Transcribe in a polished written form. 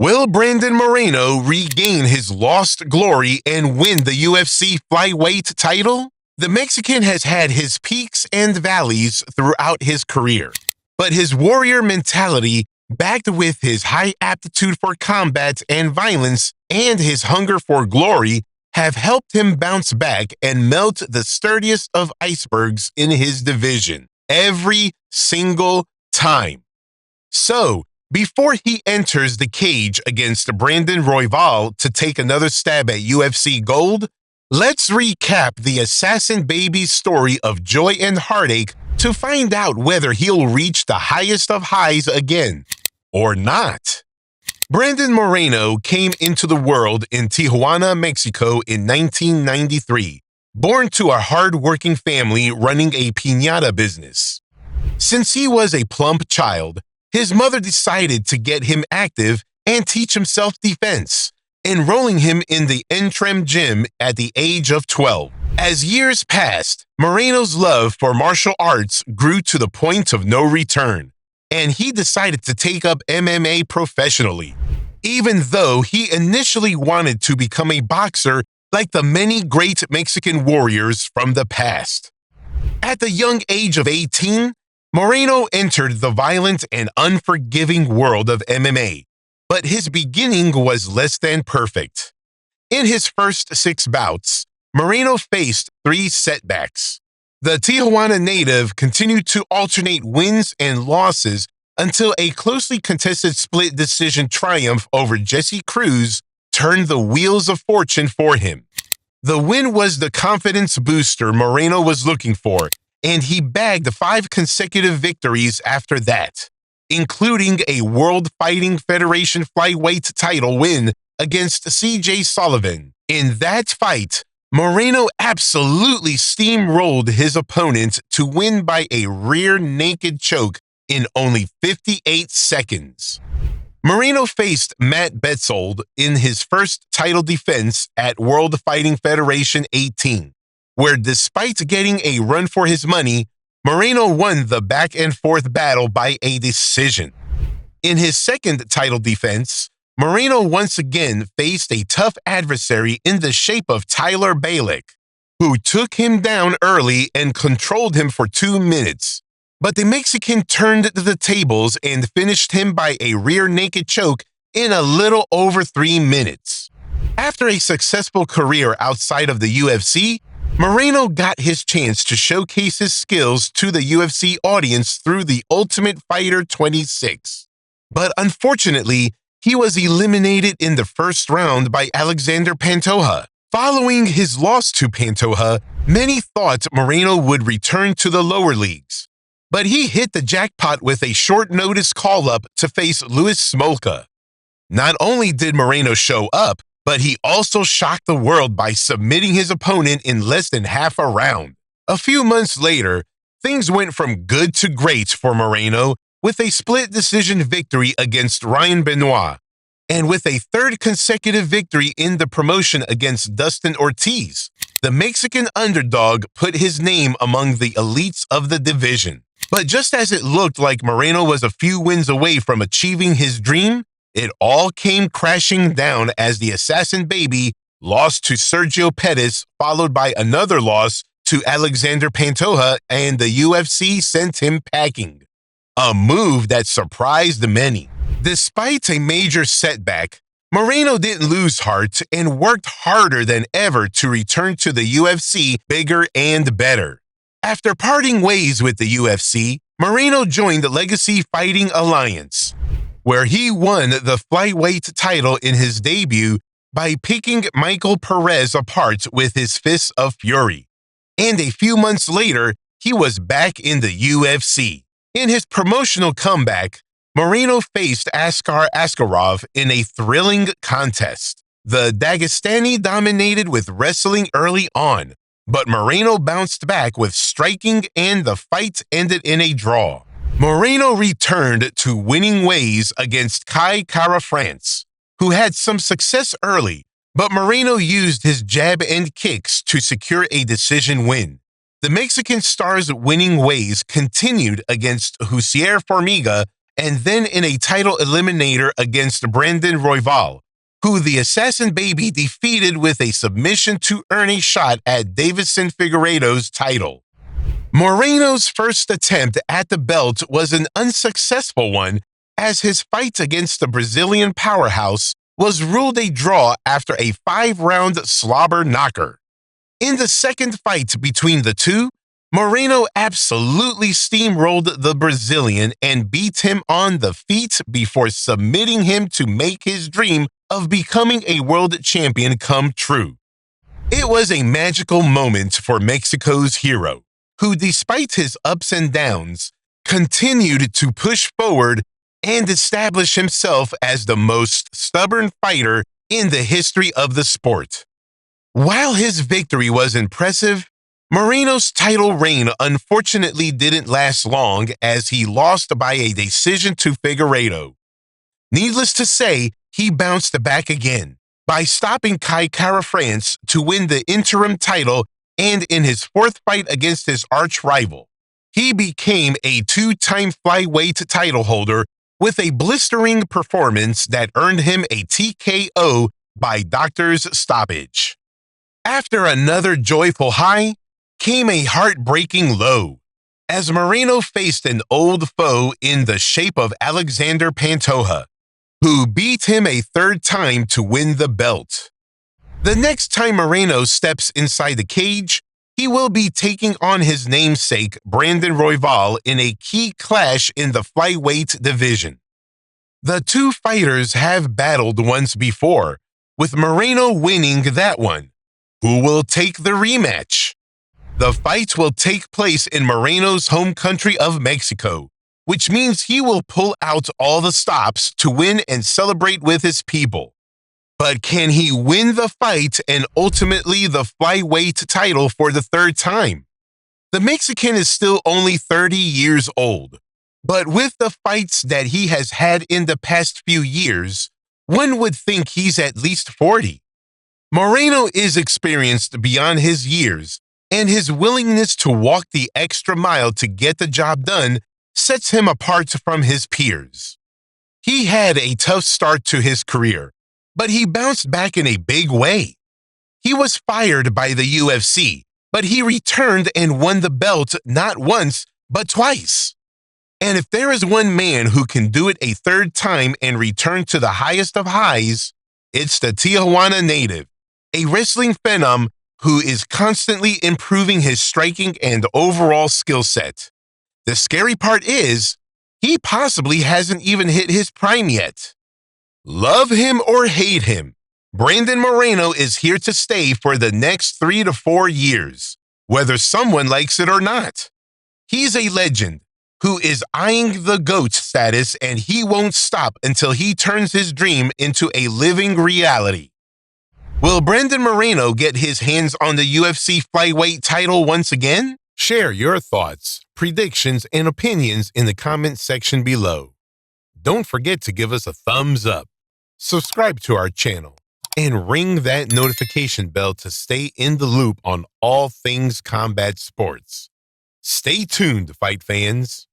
Will Brandon Moreno regain his lost glory and win the UFC flyweight title? The Mexican has had his peaks and valleys throughout his career, but his warrior mentality, backed with his high aptitude for combat and violence and his hunger for glory, have helped him bounce back and melt the sturdiest of icebergs in his division every single time. So, before he enters the cage against Brandon Royval to take another stab at UFC gold, let's recap the Assassin Baby's story of joy and heartache to find out whether he'll reach the highest of highs again or not. Brandon Moreno came into the world in Tijuana, Mexico in 1993, born to a hard-working family running a piñata business. Since he was a plump child, his mother decided to get him active and teach him self-defense, enrolling him in the Entrem gym at the age of 12. As years passed, Moreno's love for martial arts grew to the point of no return, and he decided to take up MMA professionally, even though he initially wanted to become a boxer like the many great Mexican warriors from the past. At the young age of 18, Moreno entered the violent and unforgiving world of MMA, but his beginning was less than perfect. In his first 6 bouts, Moreno faced 3 setbacks. The Tijuana native continued to alternate wins and losses until a closely contested split decision triumph over Jesse Cruz turned the wheels of fortune for him. The win was the confidence booster Moreno was looking for, and he bagged 5 consecutive victories after that, including a World Fighting Federation flyweight title win against C.J. Sullivan. In that fight, Moreno absolutely steamrolled his opponent to win by a rear naked choke in only 58 seconds. Moreno faced Matt Betzold in his first title defense at World Fighting Federation 18, where despite getting a run for his money, Moreno won the back-and-forth battle by a decision. In his second title defense, Moreno once again faced a tough adversary in the shape of Tyler Balick, who took him down early and controlled him for 2 minutes. But the Mexican turned the tables and finished him by a rear naked choke in a little over 3 minutes. After a successful career outside of the UFC, Moreno got his chance to showcase his skills to the UFC audience through The Ultimate Fighter 26. But unfortunately, he was eliminated in the first round by Alexander Pantoja. Following his loss to Pantoja, many thought Moreno would return to the lower leagues. But he hit the jackpot with a short-notice call-up to face Louis Smolka. Not only did Moreno show up, but he also shocked the world by submitting his opponent in less than half a round. A few months later, things went from good to great for Moreno with a split decision victory against Ryan Benoit, and with a 3rd consecutive victory in the promotion against Dustin Ortiz. The Mexican underdog put his name among the elites of the division. But just as it looked like Moreno was a few wins away from achieving his dream, it all came crashing down as the Assassin Baby lost to Sergio Pettis, followed by another loss to Alexander Pantoja, and the UFC sent him packing. A move that surprised many. Despite a major setback, Moreno didn't lose heart and worked harder than ever to return to the UFC bigger and better. After parting ways with the UFC, Moreno joined the Legacy Fighting Alliance, where he won the flyweight title in his debut by picking Michael Perez apart with his fists of fury. And a few months later, he was back in the UFC. In his promotional comeback, Moreno faced Askar Askarov in a thrilling contest. The Dagestani dominated with wrestling early on, but Moreno bounced back with striking and the fight ended in a draw. Moreno returned to winning ways against Kai Kara-France, who had some success early, but Moreno used his jab and kicks to secure a decision win. The Mexican star's winning ways continued against Hussier Formiga and then in a title eliminator against Brandon Royval, who the Assassin Baby defeated with a submission to earn a shot at Davison Figueiredo's title. Moreno's first attempt at the belt was an unsuccessful one, as his fight against the Brazilian powerhouse was ruled a draw after a 5-round slobber knocker. In the second fight between the two, Moreno absolutely steamrolled the Brazilian and beat him on the feet before submitting him to make his dream of becoming a world champion come true. It was a magical moment for Mexico's hero, who, despite his ups and downs, continued to push forward and establish himself as the most stubborn fighter in the history of the sport. While his victory was impressive, Moreno's title reign unfortunately didn't last long, as he lost by a decision to Figueiredo. Needless to say, he bounced back again by stopping Kai Kara-France to win the interim title, and in his fourth fight against his arch-rival, he became a 2-time flyweight title holder with a blistering performance that earned him a TKO by doctor's stoppage. After another joyful high came a heartbreaking low, as Moreno faced an old foe in the shape of Alexander Pantoja, who beat him a third time to win the belt. The next time Moreno steps inside the cage, he will be taking on his namesake Brandon Royval in a key clash in the flyweight division. The two fighters have battled once before, with Moreno winning that one. Who will take the rematch? The fight will take place in Moreno's home country of Mexico, which means he will pull out all the stops to win and celebrate with his people. But can he win the fight and ultimately the flyweight title for the third time? The Mexican is still only 30 years old, but with the fights that he has had in the past few years, one would think he's at least 40. Moreno is experienced beyond his years, and his willingness to walk the extra mile to get the job done sets him apart from his peers. He had a tough start to his career, but he bounced back in a big way. He was fired by the UFC, but he returned and won the belt not once, but twice. And if there is one man who can do it a third time and return to the highest of highs, it's the Tijuana native, a wrestling phenom who is constantly improving his striking and overall skill set. The scary part is, he possibly hasn't even hit his prime yet. Love him or hate him, Brandon Moreno is here to stay for the next 3 to 4 years, whether someone likes it or not. He's a legend who is eyeing the GOAT status, and he won't stop until he turns his dream into a living reality. Will Brandon Moreno get his hands on the UFC flyweight title once again? Share your thoughts, predictions, and opinions in the comment section below. Don't forget to give us a thumbs up, subscribe to our channel, and ring that notification bell to stay in the loop on all things combat sports. Stay tuned, fight fans.